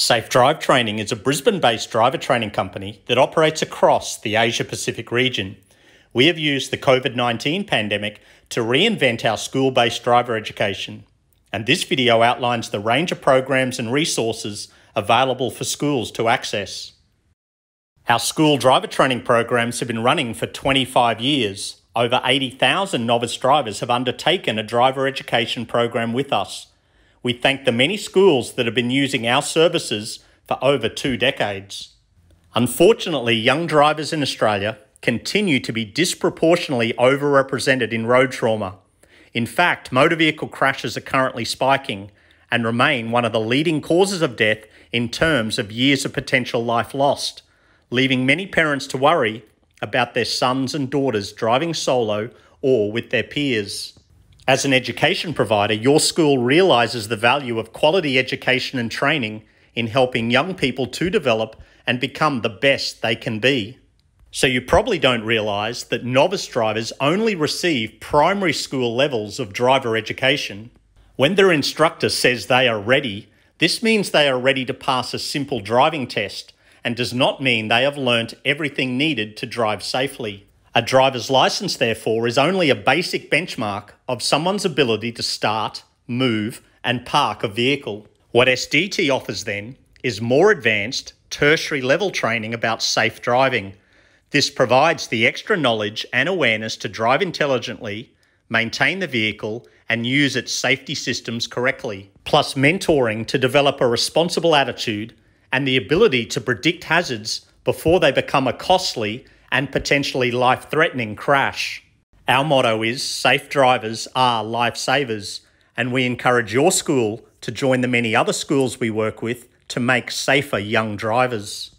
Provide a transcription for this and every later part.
Safe Drive Training is a Brisbane-based driver training company that operates across the Asia-Pacific region. We have used the COVID-19 pandemic to reinvent our school-based driver education, and this video outlines the range of programs and resources available for schools to access. Our school driver training programs have been running for 25 years. Over 80,000 novice drivers have undertaken a driver education program with us. We thank the many schools that have been using our services for over 2 decades. Unfortunately, young drivers in Australia continue to be disproportionately overrepresented in road trauma. In fact, motor vehicle crashes are currently spiking and remain one of the leading causes of death in terms of years of potential life lost, leaving many parents to worry about their sons and daughters driving solo or with their peers. As an education provider, your school realises the value of quality education and training in helping young people to develop and become the best they can be. So you probably don't realise that novice drivers only receive primary school levels of driver education. When their instructor says they are ready, this means they are ready to pass a simple driving test and does not mean they have learnt everything needed to drive safely. A driver's licence, therefore, is only a basic benchmark of someone's ability to start, move, and park a vehicle. What SDT offers then is more advanced, tertiary level training about safe driving. This provides the extra knowledge and awareness to drive intelligently, maintain the vehicle, and use its safety systems correctly, plus mentoring to develop a responsible attitude and the ability to predict hazards before they become a costly and potentially life-threatening crash. Our motto is, safe drivers are lifesavers, and we encourage your school to join the many other schools we work with to make safer young drivers.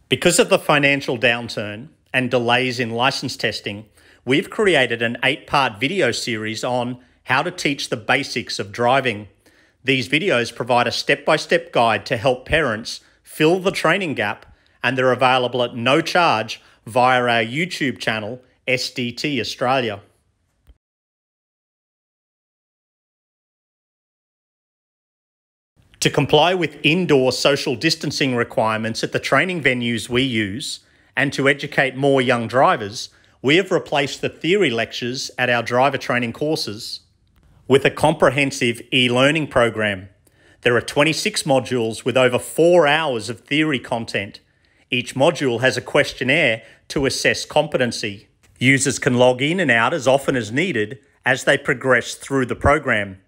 Because of the financial downturn and delays in licence testing, we've created an 8-part video series on how to teach the basics of driving. These videos provide a step-by-step guide to help parents fill the training gap, and they're available at no charge via our YouTube channel, SDT Australia. To comply with indoor social distancing requirements at the training venues we use, and to educate more young drivers, we have replaced the theory lectures at our driver training courses with a comprehensive e-learning program. There are 26 modules with over 4 hours of theory content. Each module has a questionnaire to assess competency. Users can log in and out as often as needed as they progress through the program.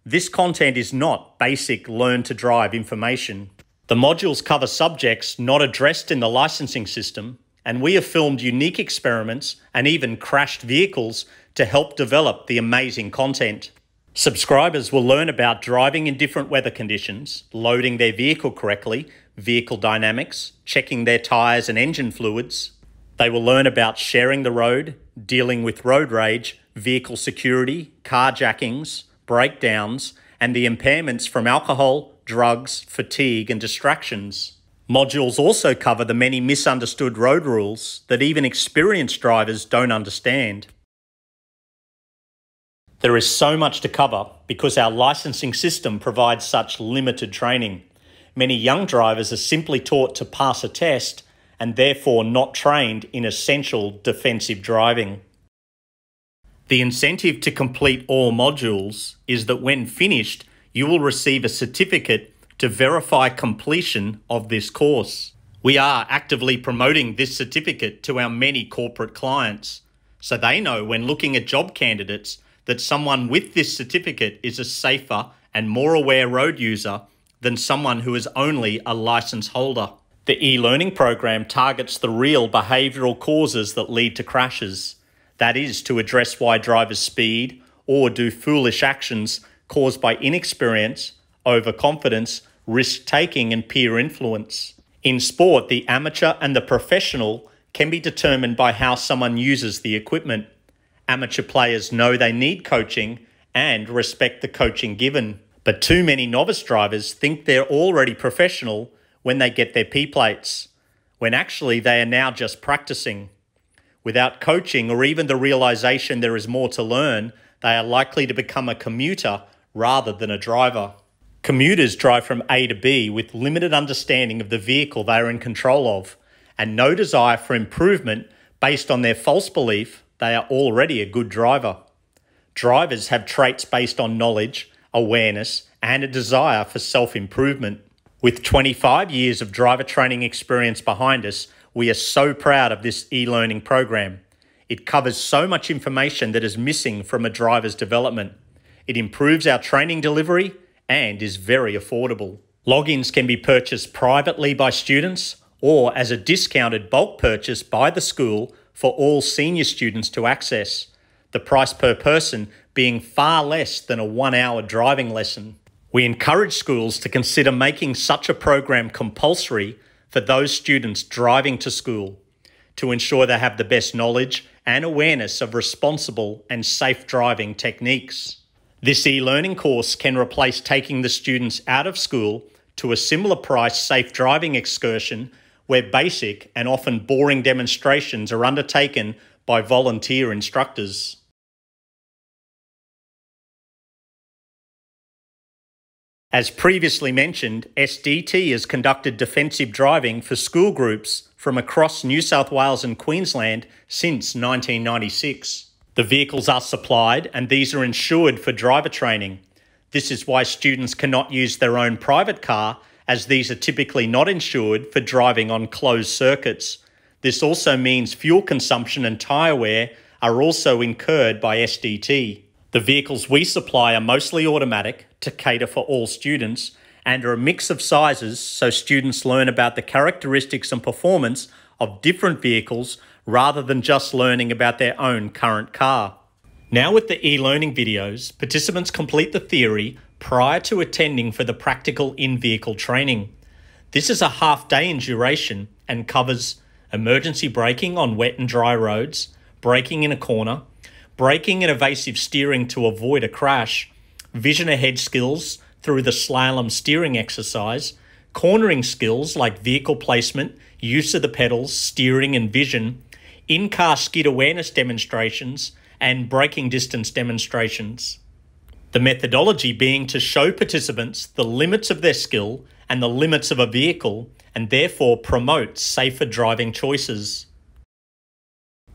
This content is not basic learn-to-drive information. The modules cover subjects not addressed in the licensing system, and we have filmed unique experiments and even crashed vehicles to help develop the amazing content. Subscribers will learn about driving in different weather conditions, loading their vehicle correctly, vehicle dynamics, checking their tyres and engine fluids. They will learn about sharing the road, dealing with road rage, vehicle security, carjackings, breakdowns, and the impairments from alcohol, drugs, fatigue, and distractions. Modules also cover the many misunderstood road rules that even experienced drivers don't understand. There is so much to cover because our licensing system provides such limited training. Many young drivers are simply taught to pass a test and therefore not trained in essential defensive driving. The incentive to complete all modules is that when finished, you will receive a certificate to verify completion of this course. We are actively promoting this certificate to our many corporate clients, so they know when looking at job candidates that someone with this certificate is a safer and more aware road user than someone who is only a licence holder. The e-learning program targets the real behavioural causes that lead to crashes. That is, to address why drivers speed or do foolish actions caused by inexperience, overconfidence, risk-taking and peer influence. In sport, the amateur and the professional can be determined by how someone uses the equipment. Amateur players know they need coaching and respect the coaching given. But too many novice drivers think they're already professional when they get their P-plates, when actually they are now just practicing. Without coaching or even the realization there is more to learn, they are likely to become a commuter rather than a driver. Commuters drive from A to B with limited understanding of the vehicle they are in control of, and no desire for improvement based on their false belief they are already a good driver. Drivers have traits based on knowledge, awareness, and a desire for self-improvement. With 25 years of driver training experience behind us, we are so proud of this e-learning program. It covers so much information that is missing from a driver's development. It improves our training delivery and is very affordable. Logins can be purchased privately by students or as a discounted bulk purchase by the school for all senior students to access, the price per person being far less than a 1-hour driving lesson. We encourage schools to consider making such a program compulsory for those students driving to school to ensure they have the best knowledge and awareness of responsible and safe driving techniques. This e-learning course can replace taking the students out of school to a similar price safe driving excursion where basic and often boring demonstrations are undertaken by volunteer instructors. As previously mentioned, SDT has conducted defensive driving for school groups from across New South Wales and Queensland since 1996. The vehicles are supplied and these are insured for driver training. This is why students cannot use their own private car, as these are typically not insured for driving on closed circuits. This also means fuel consumption and tyre wear are also incurred by SDT. The vehicles we supply are mostly automatic to cater for all students and are a mix of sizes so students learn about the characteristics and performance of different vehicles rather than just learning about their own current car. Now with the e-learning videos, participants complete the theory prior to attending for the practical in-vehicle training. This is a half-day in duration and covers emergency braking on wet and dry roads, braking in a corner, braking and evasive steering to avoid a crash, vision ahead skills through the slalom steering exercise, cornering skills like vehicle placement, use of the pedals, steering and vision, in-car skid awareness demonstrations, and braking distance demonstrations. The methodology being to show participants the limits of their skill and the limits of a vehicle and therefore promote safer driving choices.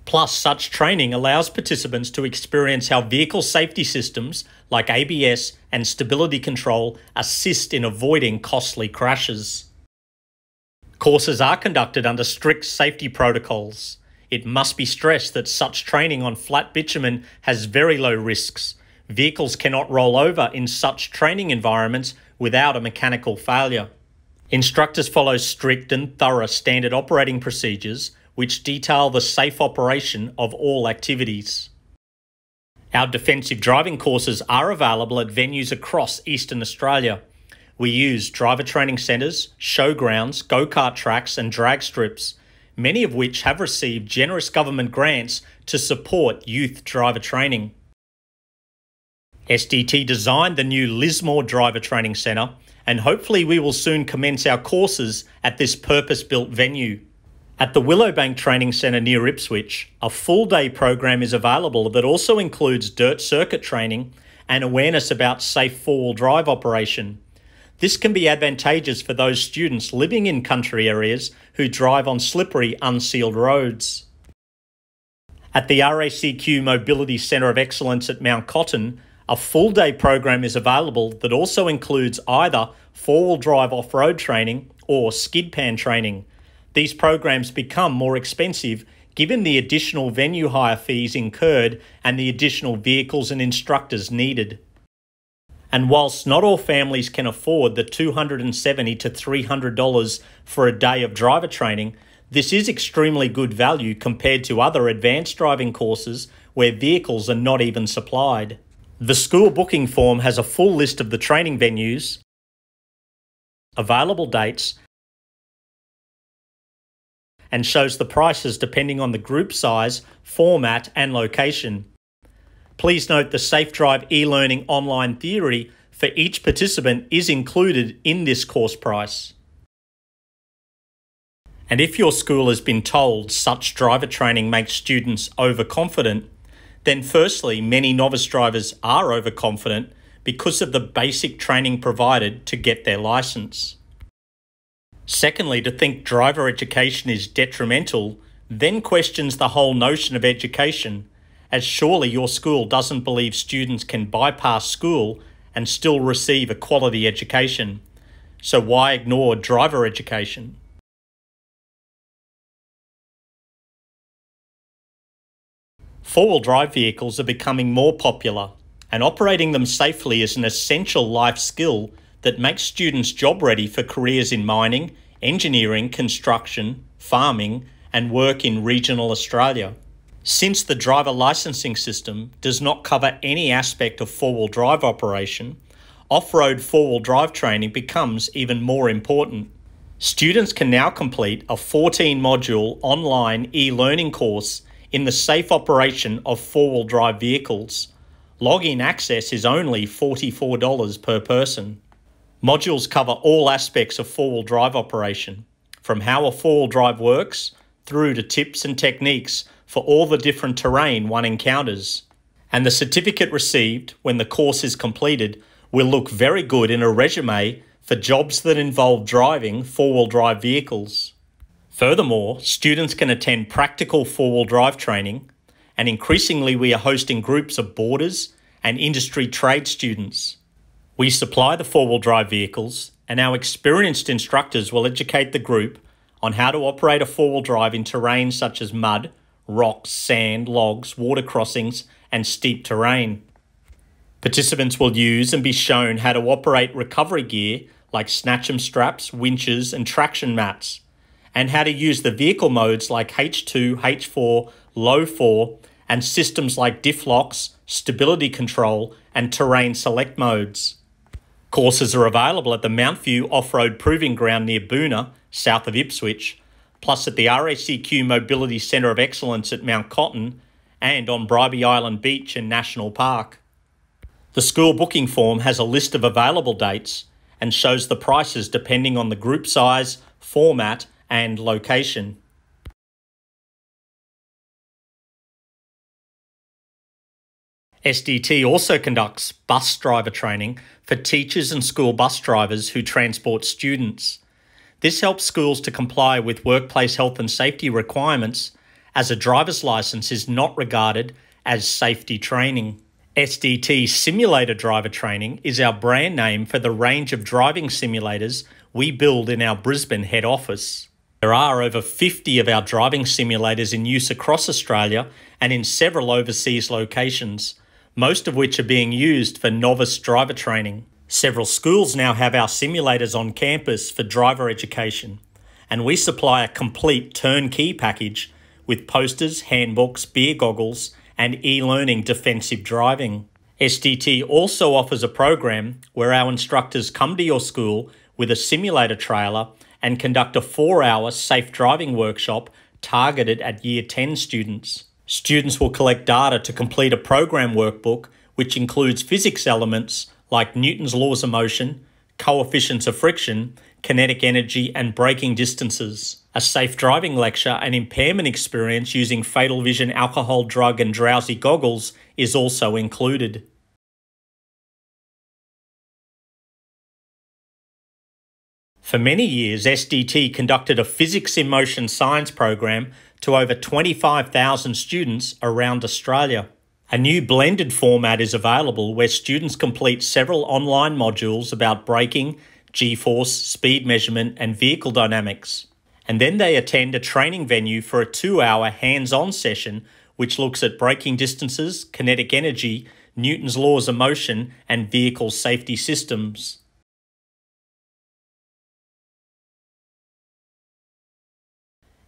Plus, such training allows participants to experience how vehicle safety systems like ABS and stability control assist in avoiding costly crashes. Courses are conducted under strict safety protocols. It must be stressed that such training on flat bitumen has very low risks. Vehicles cannot roll over in such training environments without a mechanical failure. Instructors follow strict and thorough standard operating procedures which detail the safe operation of all activities. Our defensive driving courses are available at venues across Eastern Australia. We use driver training centres, showgrounds, go-kart tracks and drag strips, many of which have received generous government grants to support youth driver training. SDT designed the new Lismore Driver Training Centre, and hopefully we will soon commence our courses at this purpose-built venue. At the Willowbank Training Centre near Ipswich, a full-day program is available that also includes dirt circuit training and awareness about safe four-wheel drive operation. This can be advantageous for those students living in country areas who drive on slippery, unsealed roads. At the RACQ Mobility Centre of Excellence at Mount Cotton, a full-day program is available that also includes either four-wheel drive off-road training or skid pan training. These programs become more expensive given the additional venue hire fees incurred and the additional vehicles and instructors needed. And whilst not all families can afford the $270 to $300 for a day of driver training, this is extremely good value compared to other advanced driving courses where vehicles are not even supplied. The school booking form has a full list of the training venues, available dates, and shows the prices depending on the group size, format, and location. Please note the Safe Drive e-learning online theory for each participant is included in this course price. And if your school has been told such driver training makes students overconfident, Then firstly, many novice drivers are overconfident because of the basic training provided to get their licence. Secondly, to think driver education is detrimental then questions the whole notion of education, as surely your school doesn't believe students can bypass school and still receive a quality education. So why ignore driver education? Four-wheel drive vehicles are becoming more popular, and operating them safely is an essential life skill that makes students job ready for careers in mining, engineering, construction, farming, and work in regional Australia. Since the driver licensing system does not cover any aspect of four-wheel drive operation, off-road four-wheel drive training becomes even more important. Students can now complete a 14-module online e-learning course in the safe operation of four-wheel drive vehicles. Login access is only $44 per person. Modules cover all aspects of four-wheel drive operation, from how a four-wheel drive works through to tips and techniques for all the different terrain one encounters. And the certificate received when the course is completed will look very good in a resume for jobs that involve driving four-wheel drive vehicles. Furthermore, students can attend practical four-wheel drive training, and increasingly we are hosting groups of boarders and industry trade students. We supply the four-wheel drive vehicles, and our experienced instructors will educate the group on how to operate a four-wheel drive in terrain such as mud, rocks, sand, logs, water crossings, and steep terrain. Participants will use and be shown how to operate recovery gear like snatch-em straps, winches, and traction mats, and how to use the vehicle modes like H2, H4, Low 4, and systems like diff locks, stability control, and terrain select modes. Courses are available at the Mount View Off-Road Proving Ground near Boona, south of Ipswich, plus at the RACQ Mobility Centre of Excellence at Mount Cotton and on Bribie Island Beach and National Park. The school booking form has a list of available dates and shows the prices depending on the group size, format, and location. SDT also conducts bus driver training for teachers and school bus drivers who transport students. This helps schools to comply with workplace health and safety requirements, as a driver's license is not regarded as safety training. SDT Simulator Driver Training is our brand name for the range of driving simulators we build in our Brisbane head office. There are over 50 of our driving simulators in use across Australia and in several overseas locations, most of which are being used for novice driver training. Several schools now have our simulators on campus for driver education, and we supply a complete turnkey package with posters, handbooks, beer goggles, and e-learning defensive driving. SDT also offers a program where our instructors come to your school with a simulator trailer and conduct a 4-hour safe driving workshop targeted at Year 10 students. Students will collect data to complete a program workbook which includes physics elements like Newton's laws of motion, coefficients of friction, kinetic energy, and braking distances. A safe driving lecture and impairment experience using Fatal Vision alcohol, drug, and drowsy goggles is also included. For many years, SDT conducted a physics in motion science program to over 25,000 students around Australia. A new blended format is available where students complete several online modules about braking, G-force, speed measurement, and vehicle dynamics. And then they attend a training venue for a 2-hour hands-on session which looks at braking distances, kinetic energy, Newton's laws of motion, and vehicle safety systems.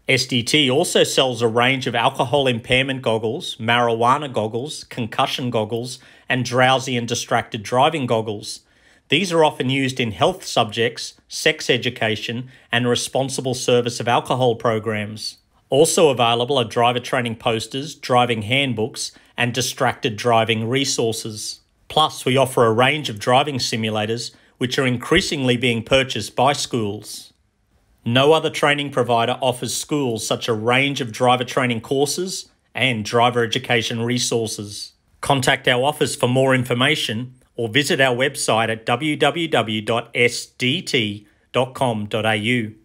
SDT also sells a range of alcohol impairment goggles, marijuana goggles, concussion goggles, and drowsy and distracted driving goggles. These are often used in health subjects, sex education, and responsible service of alcohol programs. Also available are driver training posters, driving handbooks, and distracted driving resources. Plus, we offer a range of driving simulators which are increasingly being purchased by schools. No other training provider offers schools such a range of driver training courses and driver education resources. Contact our office for more information or visit our website at www.sdt.com.au.